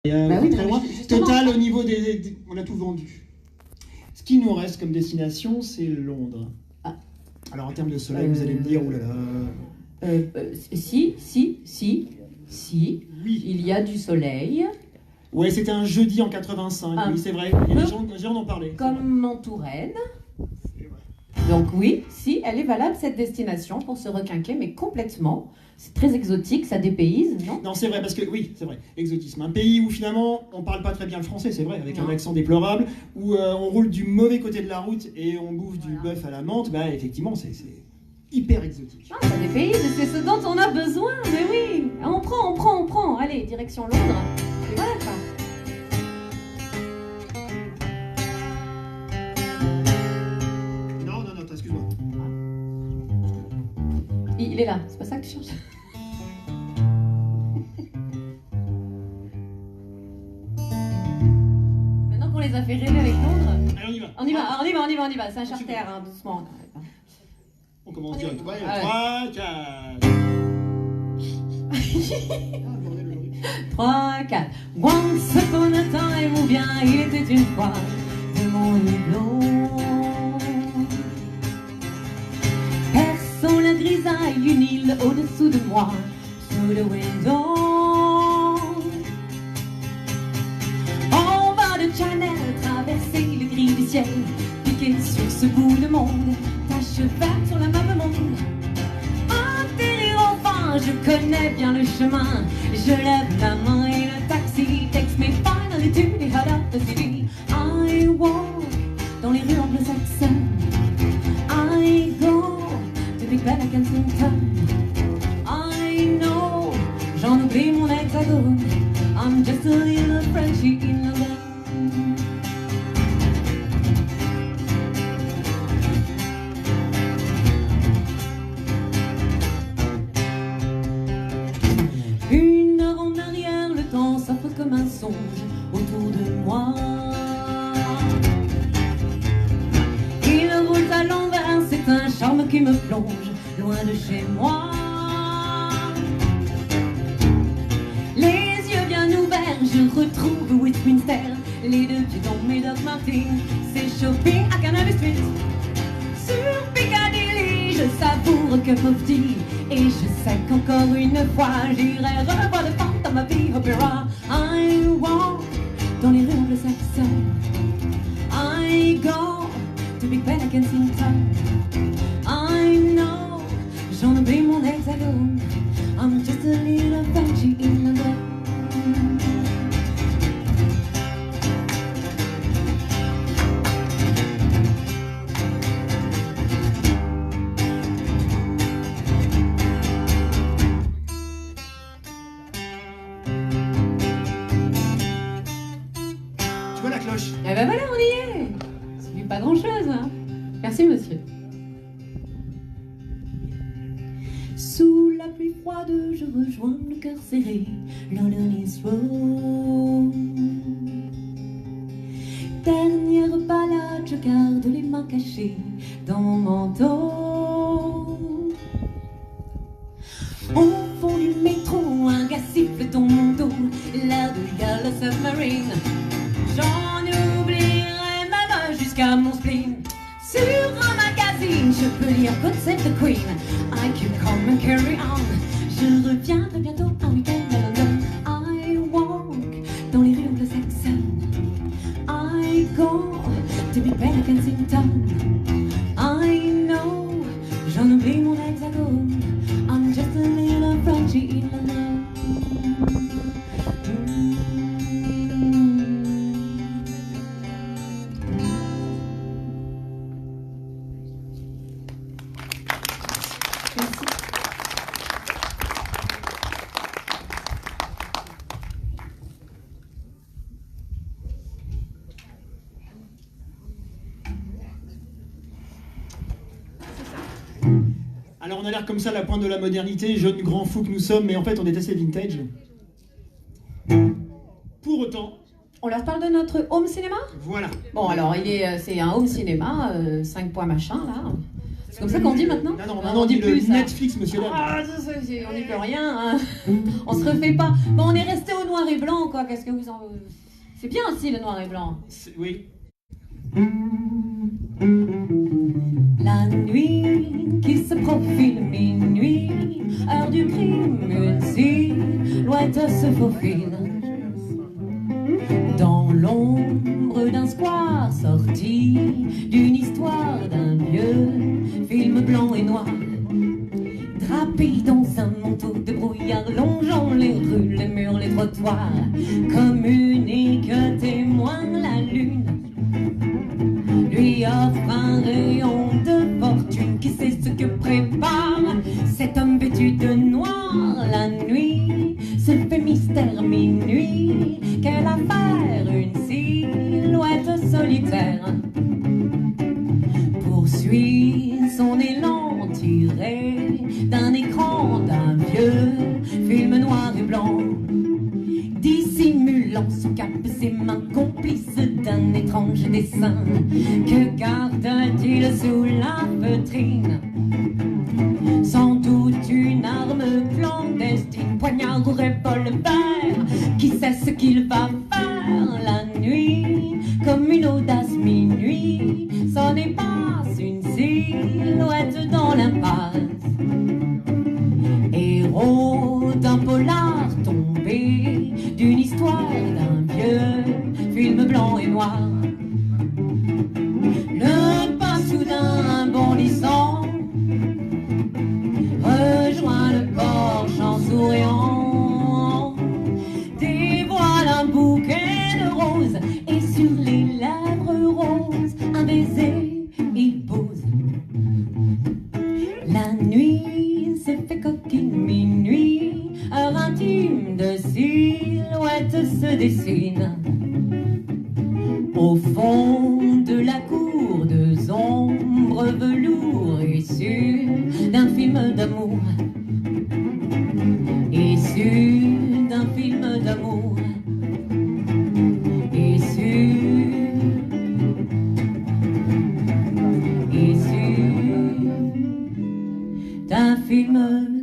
Bah oui, très loin. justement. Total, au niveau on a tout vendu. Ce qui nous reste comme destination, c'est Londres. Ah. Alors en termes de soleil, vous allez me dire, oulala. Si, Oui. il y a du soleil, Ouais, c'était un jeudi en 85, Ah. oui, c'est vrai. Et les gens en parlaient. comme en Touraine. Donc oui, si, elle est valable cette destination pour se requinquer, mais complètement. C'est très exotique, ça dépayse, non? Non, c'est vrai, parce que, oui, c'est vrai, exotisme. Un pays où finalement, on parle pas très bien le français, c'est vrai, avec Non. un accent déplorable, où on roule du mauvais côté de la route et on bouffe du bœuf à la menthe, bah effectivement, c'est hyper exotique. Ah, ça dépayse, c'est ce dont on a besoin, mais oui. On prend. Allez, direction Londres. Et voilà quoi. Non, excuse-moi. Il est là, c'est pas ça que tu cherches? Maintenant qu'on les a fait rêver avec Londres, Allez, on y va. on y va, c'est un charter, hein, doucement. On commence direct. Ouais, Ah 3, 4. 3, 4. Once upon a time, ou bien il était une fois de mon hublot. Perçant la grisaille, une île au-dessous de moi, sous le window. En bas de Channel, traverser le gris du ciel, piquer sur ce bout de monde, tache verte sur la map monde. Atterrir enfin, je connais bien le chemin. Je lève la main et le taxi takes me finally to the heart of the city. I walk dans les rues anglo-saxonnes. I go to Big Ben à Kensington. I know, j'en oublie mon hexagone. I'm just a little Frenchie in London. Une heure en arrière, le temps s'offre comme un songe autour de moi. Il roule à l'envers, c'est un charme qui me plonge loin de chez moi. Les yeux bien ouverts, je retrouve Westminster. Les deux pieds dans mes Doc Martens, c'est shopping à Canal Street. Sur Piccadilly, je savoure un cup of tea. Et je sais qu'encore une fois, j'irai revoir le Phantom of the Opera. I walk dans les rues anglo-saxonnes. I go to Big Ben à Kensington. I know, j'en oublie mon hexagone. I'm just a little Frenchie in London. Tu vois la cloche? Eh ben voilà, on y est. Ça fait pas grand-chose, hein. Merci, monsieur. Sous la pluie froide, je rejoins le cœur serré, London is Road. Dernière balade, je garde les mains cachées dans mon manteau. Au fond du métro, un gars siffle dans mon dos, l'air de Yellow Submarine. J'en oublierai même jusqu'à mon spleen. Sur un magazine, je peux lire God Save the Queen. I keep calm and carry on. Je reviendrai bientôt un week-end à London. I walk dans les rues anglo-saxonnes. I go to Big Ben à Kensington. I know, j'en oublie mon hexagone. I'm just a little Frenchie in London. Alors on a l'air comme ça à la pointe de la modernité, jeunes grands fous que nous sommes, mais en fait on est assez vintage. Pour autant, On leur parle de notre home cinéma? voilà. Bon, alors, c'est un home cinéma, 5 points machin, là. C'est comme ça qu'on dit maintenant? Non, non, maintenant on dit plus le ça. Netflix, monsieur Dame. Ah, on n'y peut rien, hein. On se refait pas. Bon, on est resté au noir et blanc, quoi. Qu'est-ce que vous en... C'est bien aussi le noir et blanc. Oui. La nuit qui se profile, minuit, heure du crime, une silhouette se faufile. Dans l'ombre d'un square sorti d'une histoire d'un vieux film blanc et noir. Drapé dans un manteau de brouillard, longeant les rues, les murs, les trottoirs, comme unique témoin la lune lui offre un rayon de fortune. Qui sait ce que prépare cet homme vêtu de noir? La nuit se fait mystère, minuit, quelle affaire, une silhouette solitaire poursuit son élan tiré d'un écran d'un vieux film noir et blanc. Dissimulant sous cape ses mains, complices d'un étrange dessin. Que garde-t-il sous la feutrine? Sans doute une arme clandestine, poignard ou revolver. Qui sait ce qu'il va faire la nuit? Comme une audace minuit, c'en est pas une silhouette dans l'impasse. Héros d'un polar tombé, d'une histoire d'un vieux film blanc et noir. Le pas soudain bondissant rejoint le porche en souriant, dévoile un bouquet de roses et sur les lèvres roses un baiser il pose. La nuit s'est fait coquine, minuit, heure intime de silhouette se dessine. Au fond de la cour, deux ombres velours issues d'un film d'amour. Issues d'un film d'amour. Issues d'un film